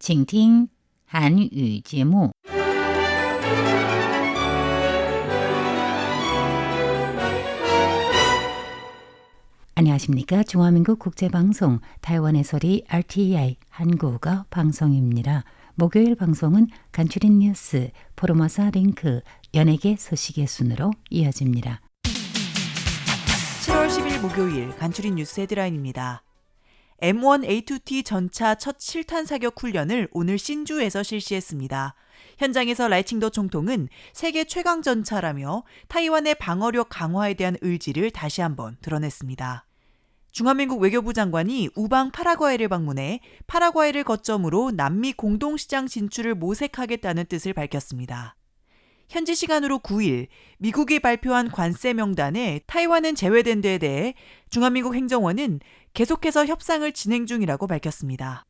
请听韩语节目。 안녕하십니까? 중화민국 국제방송 타이완의 소리 RTI 한국어 방송입니다. 목요일 방송은 간추린 뉴스, 포르마사 링크, 연예계 소식의 순으로 이어집니다. 7월 10일 목요일 간추린 뉴스 헤드라인입니다. M1A2T 전차 첫 실탄 사격 훈련을 오늘 신주에서 실시했습니다. 현장에서 라이칭도 총통은 세계 최강 전차라며 타이완의 방어력 강화에 대한 의지를 다시 한번 드러냈습니다. 중화민국 외교부 장관이 우방 파라과이를 방문해 파라과이를 거점으로 남미 공동시장 진출을 모색하겠다는 뜻을 밝혔습니다. 현지 시간으로 9일 미국이 발표한 관세 명단에 타이완은 제외된 데에 대해 중화민국 행정원은 계속해서 협상을 진행 중이라고 밝혔습니다.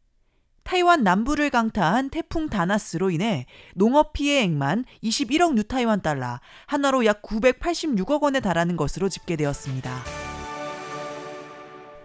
타이완 남부를 강타한 태풍 다나스로 인해 농업 피해액만 21억 뉴타이완 달러, 한화로 약 986억 원에 달하는 것으로 집계되었습니다.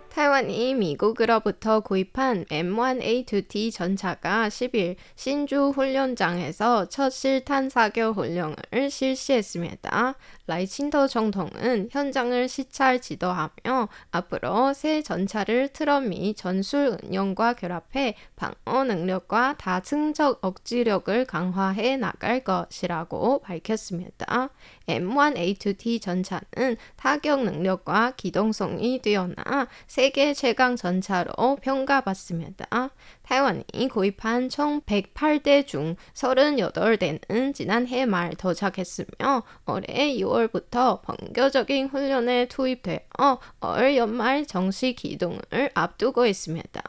타이완이 미국으로부터 구입한 M1A2T 전차가 10일 신주 훈련장에서 첫 실탄 사격 훈련을 실시했습니다. 라이칭도 총통은 현장을 시찰 지도하며 앞으로 새 전차를 트럭 및 전술 운용과 결합해 방어 능력과 다층적 억지력을 강화해 나갈 것이라고 밝혔습니다. M1A2T 전차는 타격 능력과 기동성이 뛰어나 세계 최강 전차로 평가받습니다. 타이완이 구입한 총 108대 중 38대는 지난해 말 도착했으며 올해 6월부터 본격적인 훈련에 투입되어 올 연말 정식 기동을 앞두고 있습니다.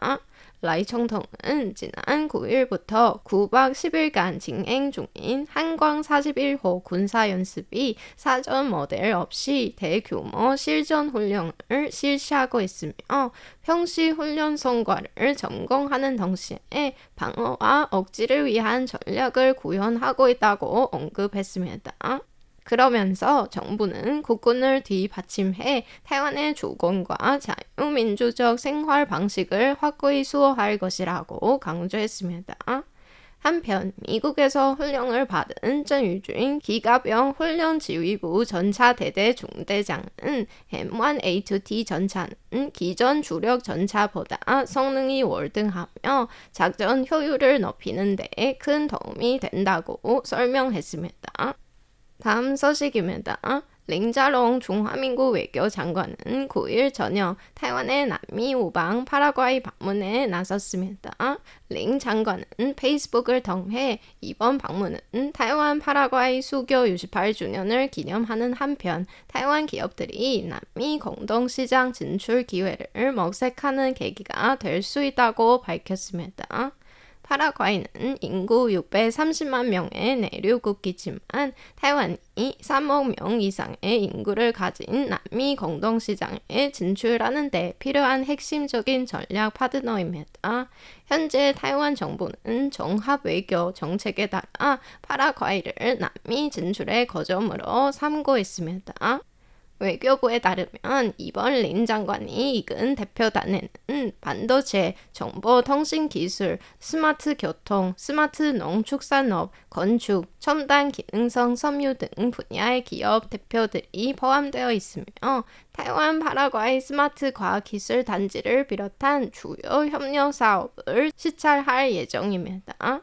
라이 총통은 지난 9일부터 9박 10일간 진행 중인 한광 41호 군사연습이 사전 모델 없이 대규모 실전 훈련을 실시하고 있으며 평시 훈련 성과를 점검하는 동시에 방어와 억지를 위한 전략을 구현하고 있다고 언급했습니다. 그러면서 정부는 국군을 뒷받침해 타이완의 주권과 자유민주적 생활 방식을 확고히 수호할 것이라고 강조했습니다. 한편 미국에서 훈련을 받은 전유주인 기갑영 훈련지휘부 전차대대 중대장은 M1A2T 전차는 기존 주력 전차보다 성능이 월등하며 작전 효율을 높이는 데 큰 도움이 된다고 설명했습니다. 다음 소식입니다. 링자롱 중화민국 외교장관은 9일 저녁 타이완의 남미 우방 파라과이 방문에 나섰습니다. 링 장관은 페이스북을 통해 이번 방문은 타이완 파라과이 수교 68주년을 기념하는 한편 타이완 기업들이 남미 공동시장 진출 기회를 모색하는 계기가 될 수 있다고 밝혔습니다. 파라과이는 인구 630만 명의 내륙국이지만 타이완이 3억 명 이상의 인구를 가진 남미 공동시장에 진출하는 데 필요한 핵심적인 전략 파트너입니다. 현재 타이완 정부는 종합외교 정책에 따라 파라과이를 남미 진출의 거점으로 삼고 있습니다. 외교부에 따르면 이번 린 장관이 이끈 대표단에는 반도체, 정보통신기술, 스마트 교통, 스마트 농축산업, 건축, 첨단 기능성 섬유 등 분야의 기업 대표들이 포함되어 있으며 타이완 파라과이 스마트 과학기술 단지를 비롯한 주요 협력 사업을 시찰할 예정입니다.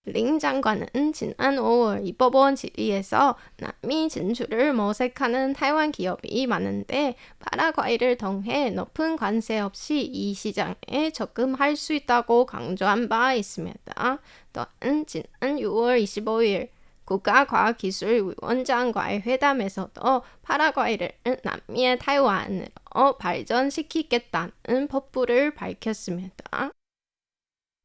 링 장관은 지난 5월 입법원 질의에서 남미 진출을 모색하는 타이완 기업이 많은데 파라과이를 통해 높은 관세 없이 이 시장에 접근할 수 있다고 강조한 바 있습니다. 또한 지난 6월 25일 국가과학기술위원장과의 회담에서도 파라과이를 남미의 타이완으로 발전시키겠다는 법부를 밝혔습니다.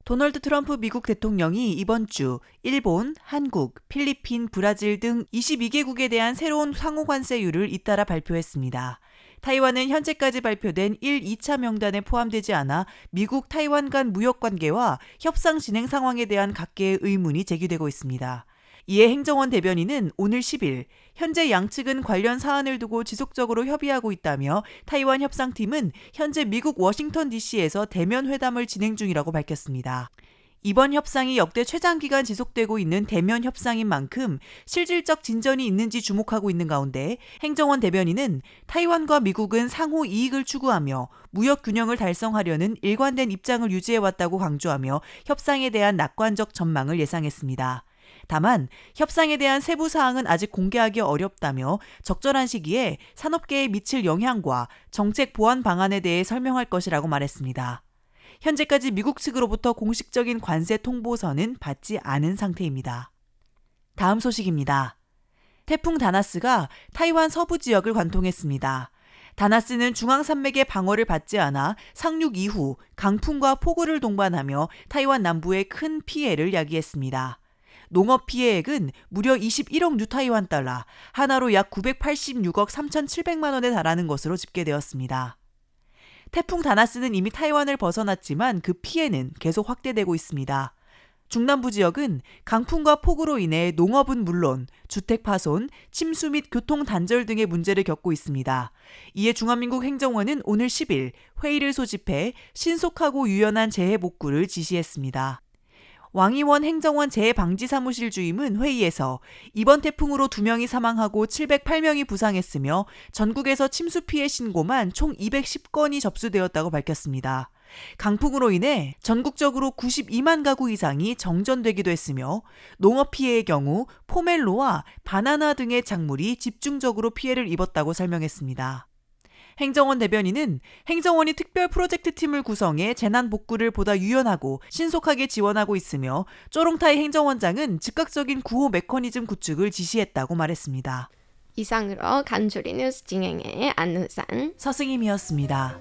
도널드 트럼프 미국 대통령이 이번 주 일본, 한국, 필리핀, 브라질 등 22개국에 대한 새로운 상호관세율을 잇따라 발표했습니다. 타이완은 현재까지 발표된 1, 2차 명단에 포함되지 않아 미국 타이완 간 무역관계와 협상 진행 상황에 대한 각계의 의문이 제기되고 있습니다. 이에 행정원 대변인은 오늘 10일 현재 양측은 관련 사안을 두고 지속적으로 협의하고 있다며 타이완 협상팀은 현재 미국 워싱턴 DC에서 대면 회담을 진행 중이라고 밝혔습니다. 이번 협상이 역대 최장기간 지속되고 있는 대면 협상인 만큼 실질적 진전이 있는지 주목하고 있는 가운데 행정원 대변인은 타이완과 미국은 상호 이익을 추구하며 무역 균형을 달성하려는 일관된 입장을 유지해왔다고 강조하며 협상에 대한 낙관적 전망을 예상했습니다. 다만 협상에 대한 세부 사항은 아직 공개하기 어렵다며 적절한 시기에 산업계에 미칠 영향과 정책 보완 방안에 대해 설명할 것이라고 말했습니다. 현재까지 미국 측으로부터 공식적인 관세 통보서는 받지 않은 상태입니다. 다음 소식입니다. 태풍 다나스가 타이완 서부 지역을 관통했습니다. 다나스는 중앙산맥의 방어를 받지 않아 상륙 이후 강풍과 폭우를 동반하며 타이완 남부에 큰 피해를 야기했습니다. 농업 피해액은 무려 21억 뉴타이완 달러, 하나로 약 986억 3,700만 원에 달하는 것으로 집계되었습니다. 태풍 다나스는 이미 타이완을 벗어났지만 그 피해는 계속 확대되고 있습니다. 중남부 지역은 강풍과 폭우로 인해 농업은 물론 주택 파손, 침수 및 교통 단절 등의 문제를 겪고 있습니다. 이에 중화민국 행정원은 오늘 10일 회의를 소집해 신속하고 유연한 재해 복구를 지시했습니다. 왕이원 행정원 재해방지사무실 주임은 회의에서 이번 태풍으로 2명이 사망하고 708명이 부상했으며 전국에서 침수 피해 신고만 총 210건이 접수되었다고 밝혔습니다. 강풍으로 인해 전국적으로 92만 가구 이상이 정전되기도 했으며 농업 피해의 경우 포멜로와 바나나 등의 작물이 집중적으로 피해를 입었다고 설명했습니다. 행정원 대변인은 행정원이 특별 프로젝트 팀을 구성해 재난 복구를 보다 유연하고 신속하게 지원하고 있으며 쪼롱타이 행정원장은 즉각적인 구호 메커니즘 구축을 지시했다고 말했습니다. 이상으로 간추리 뉴스 진행의 안우산 서승임이었습니다.